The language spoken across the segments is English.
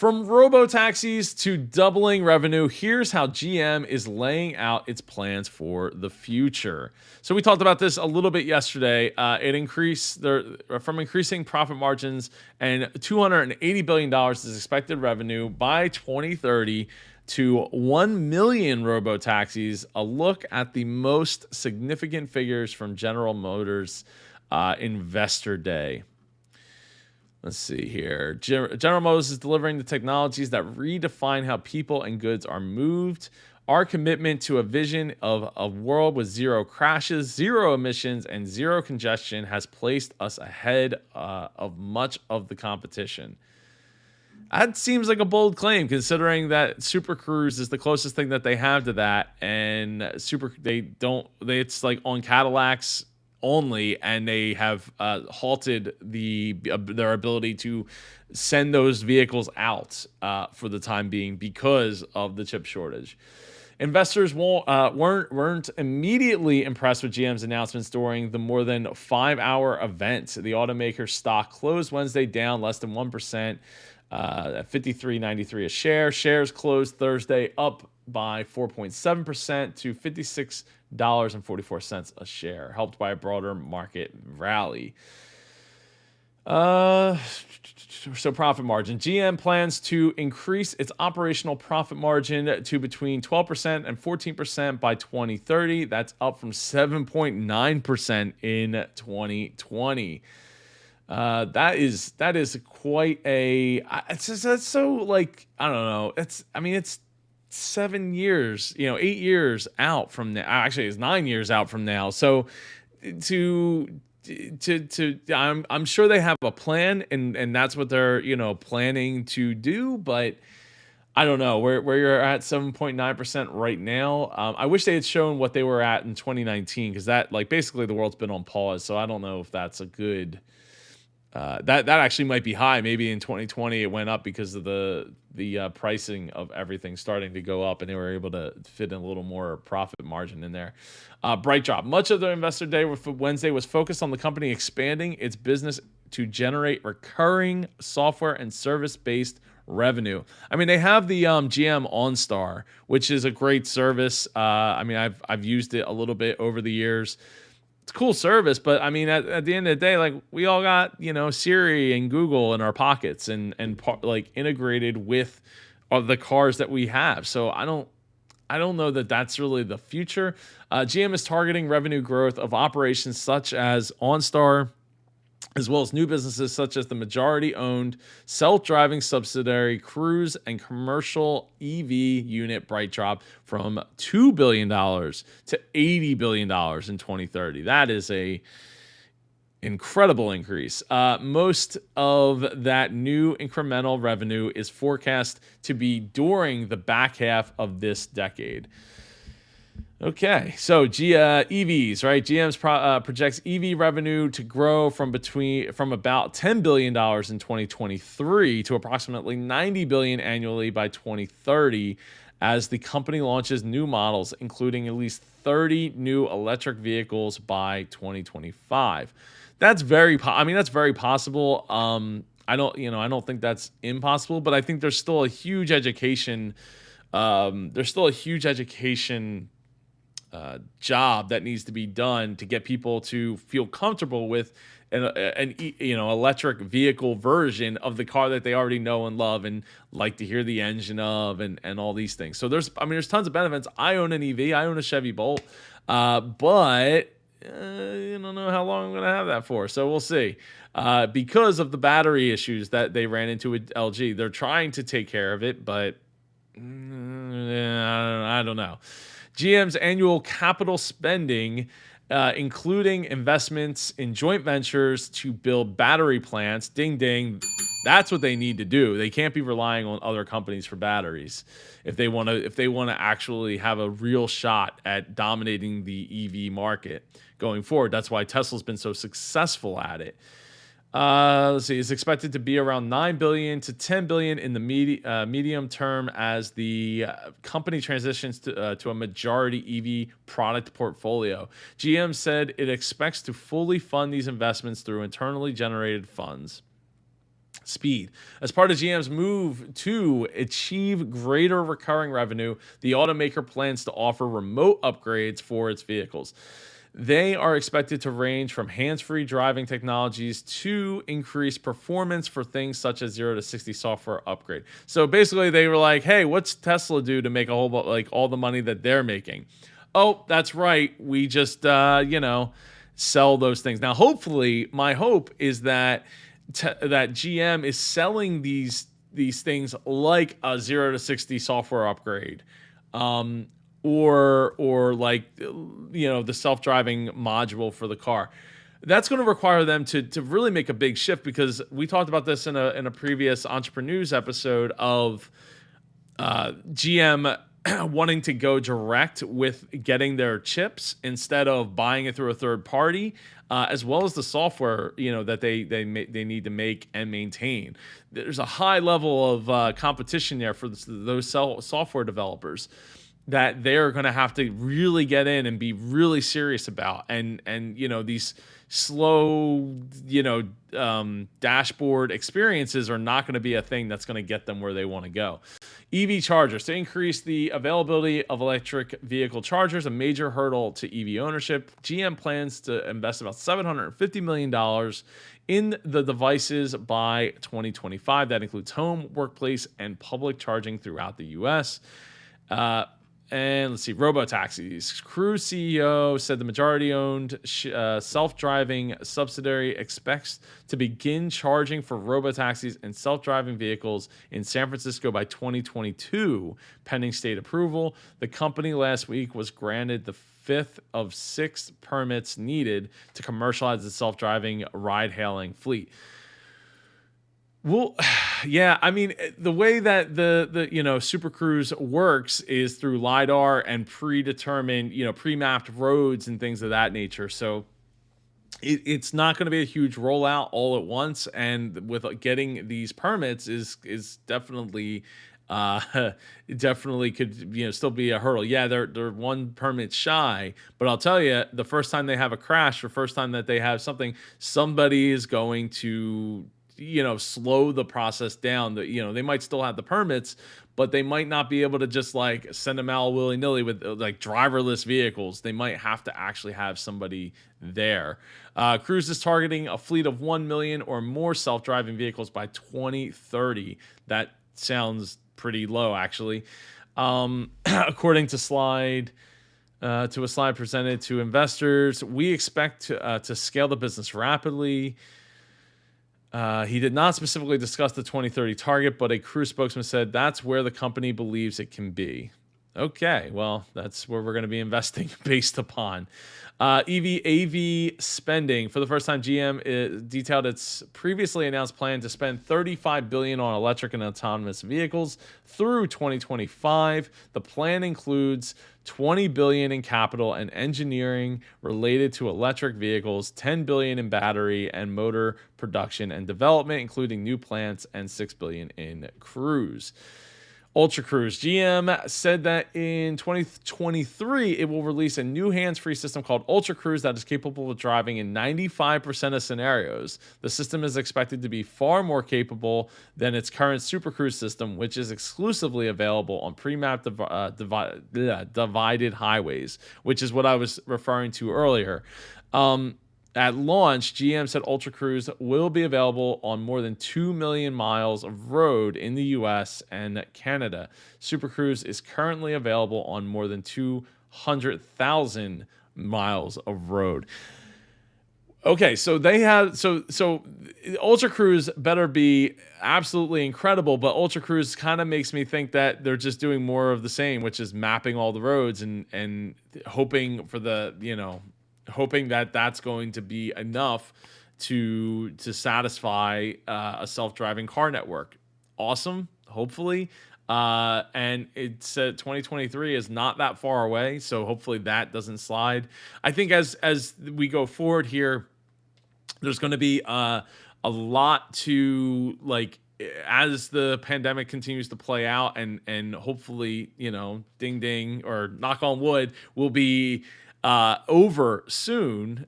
From robotaxis to doubling revenue, here's how GM is laying out its plans for the future. So we talked about this a little bit yesterday. From increasing profit margins, and $280 billion is expected revenue by 2030 to 1 million robotaxis. A look at the most significant figures from General Motors Investor Day. Let's see here. General Motors is delivering the technologies that redefine how people and goods are moved. Our commitment to a vision of a world with zero crashes, zero emissions, and zero congestion has placed us ahead of much of the competition. That seems like a bold claim, considering that Super Cruise is the closest thing that they have to that, and it's like on Cadillacs only, and they have halted their ability to send those vehicles out for the time being because of the chip shortage. Investors weren't immediately impressed with GM's announcements during the more than 5-hour event. The automaker stock closed Wednesday down less than 1%, at $53.93 a share. Shares closed Thursday up by 4.7% to $56.44 a share, helped by a broader market rally. So profit margin. GM plans to increase its operational profit margin to between 12% and 14% by 2030. That's up from 7.9% in 2020. That is quite a. That's so, like, I don't know. It's 7 years, 8 years out from now. Actually, it's 9 years out from now. So I'm sure they have a plan, and that's what they're planning to do. But I don't know where you're at 7.9% right now. I wish they had shown what they were at in 2019, because that, like, basically the world's been on pause. So I don't know if that's a good. That actually might be high. Maybe in 2020 it went up because of the pricing of everything starting to go up, and they were able to fit in a little more profit margin in there. BrightDrop. Much of their investor day Wednesday was focused on the company expanding its business to generate recurring software and service-based revenue. They have the GM OnStar, which is a great service. I've used it a little bit over the years. It's a cool service, but at the end of the day, like, we all got Siri and Google in our pockets, and like integrated with the cars that we have. So I don't know that that's really the future. GM is targeting revenue growth of operations such as OnStar, as well as new businesses such as the majority-owned self-driving subsidiary Cruise and commercial EV unit BrightDrop, from $2 billion to $80 billion in 2030. That is a incredible increase. Most of that new incremental revenue is forecast to be during the back half of this decade. Okay, so EVs, right? GM's projects EV revenue to grow from about $10 billion in 2023 to approximately $90 billion annually by 2030, as the company launches new models, including at least 30 new electric vehicles by 2025. That's very possible. I don't think that's impossible, but I think there's still a huge education. Job that needs to be done to get people to feel comfortable with an electric vehicle version of the car that they already know and love and like to hear the engine of, and all these things. So there's tons of benefits. I own an EV. I own a Chevy Bolt, but I don't know how long I'm going to have that for. So we'll see. Because of the battery issues that they ran into with LG, they're trying to take care of it, but I don't know. GM's annual capital spending, including investments in joint ventures to build battery plants. Ding, ding. That's what they need to do. They can't be relying on other companies for batteries if they want to actually have a real shot at dominating the EV market going forward. That's why Tesla's been so successful at it. Let's see. It's expected to be around $9 billion to $10 billion in the medium term as the company transitions to a majority EV product portfolio. GM said it expects to fully fund these investments through internally generated funds. speed. As part of GM's move to achieve greater recurring revenue, the automaker plans to offer remote upgrades for its vehicles. They are expected to range from hands-free driving technologies to increased performance for things such as 0 to 60 software upgrade. So basically they were like, "Hey, what's Tesla do to make a whole like all the money that they're making?" Oh, that's right. We just sell those things. Now, hopefully, my hope is that that GM is selling these things like a 0 to 60 software upgrade, um, or like the self-driving module for the car. That's going to require them to really make a big shift, because we talked about this in a previous Entrepreneurs episode of GM wanting to go direct with getting their chips instead of buying it through a third party, as well as the software that they need to make and maintain. There's a high level of competition there for those software developers that they're going to have to really get in and be really serious about, and these slow dashboard experiences are not going to be a thing that's going to get them where they want to go. EV chargers. To increase the availability of electric vehicle chargers, a major hurdle to EV ownership, GM plans to invest about $750 million in the devices by 2025. That includes home, workplace, and public charging throughout the U.S. And let's see, Robotaxis. Cruise CEO said the majority-owned self-driving subsidiary expects to begin charging for robotaxis and self-driving vehicles in San Francisco by 2022, pending state approval. The company last week was granted the fifth of 6 permits needed to commercialize the self-driving ride-hailing fleet. Well, yeah, I mean, the way that the Super Cruise works is through LiDAR and predetermined, pre-mapped roads and things of that nature. So it's not going to be a huge rollout all at once, and with getting these permits is definitely definitely could still be a hurdle. Yeah, they're one permit shy, but I'll tell you, the first time they have a crash, or first time that they have something, somebody is going to slow the process down. That they might still have the permits, but they might not be able to just like send them out willy-nilly with like driverless vehicles. They might have to actually have somebody there. Cruise is targeting a fleet of 1 million or more self-driving vehicles by 2030. That sounds pretty low, actually. According to a slide presented to investors, we expect to scale the business rapidly. He did not specifically discuss the 2030 target, but a Cruise spokesman said that's where the company believes it can be. Okay, well, that's where we're going to be investing based upon AV spending. For the first time, GM detailed its previously announced plan to spend $35 billion on electric and autonomous vehicles through 2025. The plan includes $20 billion in capital and engineering related to electric vehicles, $10 billion in battery and motor production and development, including new plants, and $6 billion in Cruise. Ultra Cruise. GM said that in 2023, it will release a new hands-free system called Ultra Cruise that is capable of driving in 95% of scenarios. The system is expected to be far more capable than its current Super Cruise system, which is exclusively available on pre-mapped divided highways, which is what I was referring to earlier. At launch, GM said Ultra Cruise will be available on more than 2 million miles of road in the US and Canada. Super Cruise is currently available on more than 200,000 miles of road. Okay, so they have so Ultra Cruise better be absolutely incredible, but Ultra Cruise kind of makes me think that they're just doing more of the same, which is mapping all the roads and hoping for hoping that that's going to be enough to satisfy a self-driving car network. Awesome, hopefully. And it said 2023 is not that far away, so hopefully that doesn't slide. I think as we go forward here, there's going to be a lot to like as the pandemic continues to play out, and hopefully ding ding or knock on wood will be over soon.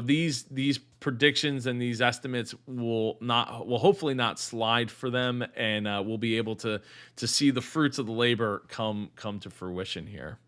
these predictions and these estimates will hopefully not slide for them, and we'll be able to see the fruits of the labor come to fruition here.